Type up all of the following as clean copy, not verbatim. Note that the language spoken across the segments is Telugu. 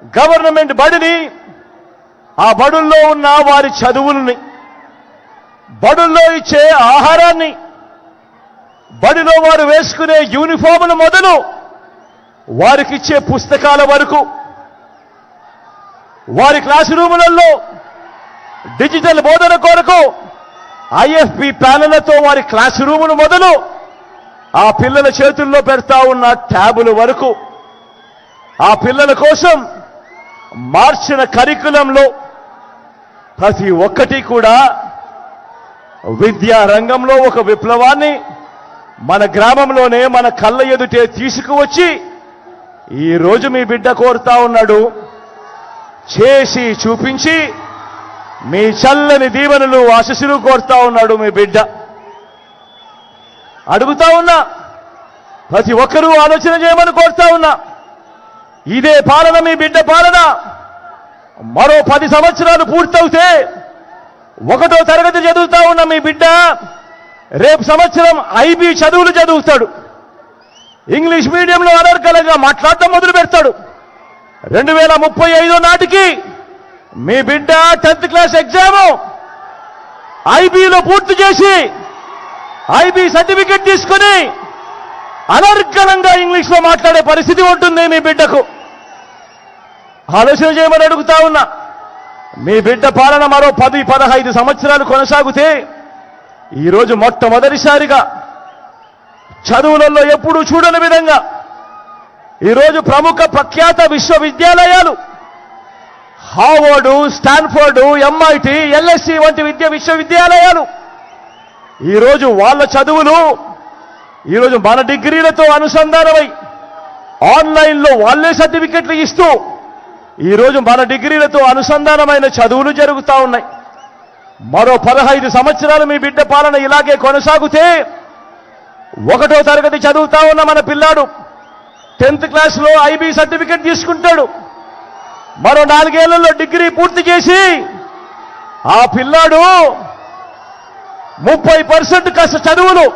గవర్నమెంట్ బడిని, ఆ బడుల్లో ఉన్న వారి చదువుల్ని, బడుల్లో ఇచ్చే ఆహారాన్ని, బడిలో వారు వేసుకునే యూనిఫామ్ను మొదలు వారికిచ్చే పుస్తకాల వరకు, వారి క్లాస్ రూములలో డిజిటల్ బోధన కొరకు ఐఎఫ్పి ప్యానెళ్లతో వారి క్లాస్ రూమును మొదలు ఆ పిల్లల చేతుల్లో పెడతా ఉన్న ట్యాబుల వరకు, ఆ పిల్లల కోసం మార్చిన కరికులంలో ప్రతి ఒక్కటి కూడా విద్యా రంగంలో ఒక విప్లవాన్ని మన గ్రామంలోనే మన కళ్ళ ఎదుటే తీసుకువచ్చి ఈరోజు మీ బిడ్డ కోరుతా ఉన్నాడు. చేసి చూపించి మీ చల్లని దీవెనలు ఆశీస్సులు కోరుతా ఉన్నాడు మీ బిడ్డ. అడుగుతా ఉన్నా, ప్రతి ఒక్కరూ ఆలోచన చేయమని కోరుతా ఉన్నా. ఇదే పాలన మీ బిడ్డ పాలన. మరో 10 సంవత్సరాలు పూర్తవుతే 1వ తరగతి చదువుతా ఉన్న మీ బిడ్డ రేపు సంవత్సరం ఐబీ చదువులు చదువుతాడు. ఇంగ్లీష్ మీడియంలో అనర్గళంగా మాట్లాడటం మొదలు పెడతాడు. 2035 నాటికి మీ బిడ్డ 10th క్లాస్ ఎగ్జామ్ ఐబీలో పూర్తి చేసి ఐబీ సర్టిఫికెట్ తీసుకుని అనర్గళంగా ఇంగ్లీష్లో మాట్లాడే పరిస్థితి ఉంటుంది మీ బిడ్డకు. ఆలోచన చేయమని అడుగుతా ఉన్నా. మీ బిడ్డ పాలన మరో 10-15 సంవత్సరాలు కొనసాగితే ఈరోజు మొట్టమొదటిసారిగా చదువులలో ఎప్పుడూ చూడని విధంగా ఈరోజు ప్రముఖ ప్రఖ్యాత విశ్వవిద్యాలయాలు హార్వర్డ్, స్టాన్ఫోర్డ్, ఎంఐటి, ఎల్ఎస్సి వంటి విశ్వవిద్యాలయాలు ఈరోజు వాళ్ళ చదువులు ఈరోజు మన డిగ్రీలతో అనుసంధానమై ఆన్లైన్లో వాళ్ళే సర్టిఫికెట్లు ఇస్తూ ఈరోజు మన డిగ్రీలతో అనుసంధానమైన చదువులు జరుగుతూ ఉన్నాయి. మరో 15 సంవత్సరాలు మీ బిడ్డ పాలన ఇలాగే కొనసాగితే 1వ తరగతి చదువుతా ఉన్న మన పిల్లాడు 10th క్లాస్లో ఐబీ సర్టిఫికెట్ తీసుకుంటాడు. మరో 4 ఏళ్లలో డిగ్రీ పూర్తి చేసి ఆ పిల్లాడు 30% చదువులు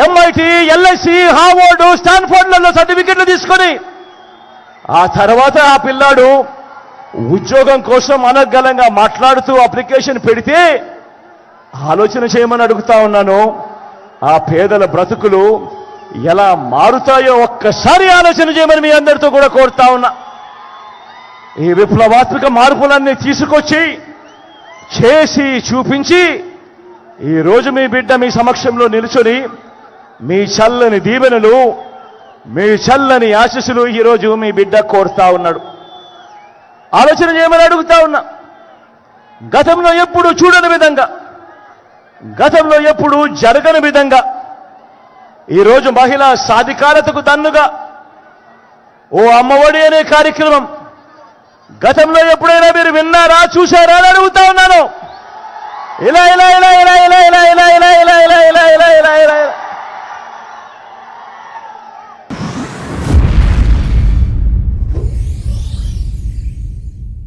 ఎంఐటి, ఎల్ఎస్సి, హార్వర్డ్, స్టాన్ఫోర్డ్లలో సర్టిఫికెట్లు తీసుకొని ఆ తర్వాత ఆ పిల్లాడు ఉద్యోగం కోసం అనర్గళంగా మాట్లాడుతూ అప్లికేషన్ పెడితే ఆలోచన చేయమని అడుగుతా ఉన్నాను. ఆ పేదల బ్రతుకులు ఎలా మారుతాయో ఒక్కసారి ఆలోచన చేయమని మీ అందరితో కూడా కోరుతా ఉన్నా. ఈ విప్లవాత్మక మార్పులన్నీ తీసుకొచ్చి చేసి చూపించి ఈరోజు మీ బిడ్డ మీ సమక్షంలో నిలుచొని మీ చల్లని దీవెనలు, మీ చల్లని ఆశీస్సులు ఈరోజు మీ బిడ్డ కోరుతా ఉన్నాడు. ఆలోచన చేయమని అడుగుతా ఉన్నా. గతంలో ఎప్పుడు చూడని విధంగా, గతంలో ఎప్పుడు జరగని విధంగా ఈరోజు మహిళా సాధికారతకు దన్నుగా ఓ అమ్మఒడి అనే కార్యక్రమం గతంలో ఎప్పుడైనా మీరు విన్నారా, చూశారా అని అడుగుతా ఉన్నాను. ఇలా ఇలా ఇలా ఇలా ఇలా ఇలా ఇలా ఇలా ఇలా ఇలా ఇలా ఇలా